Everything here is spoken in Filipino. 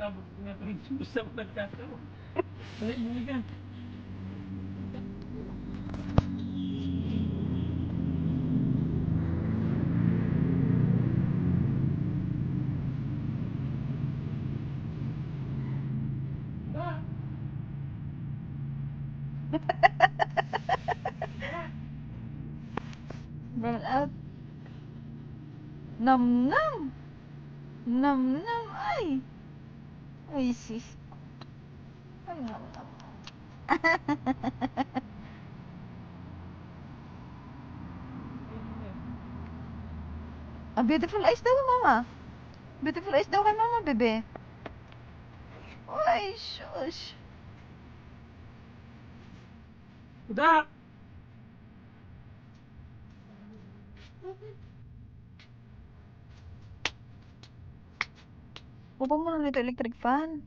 tapos nga usap nagkataon. Balik mo ka. Roll out. Nam nam. Nam nam. Ay. Ay sis. Nam nam nam. Ah, beautiful eyes daw, mama. Beautiful eyes daw kay mama, bebe. Ay, shush. Da! Baba mo na nito electric fan.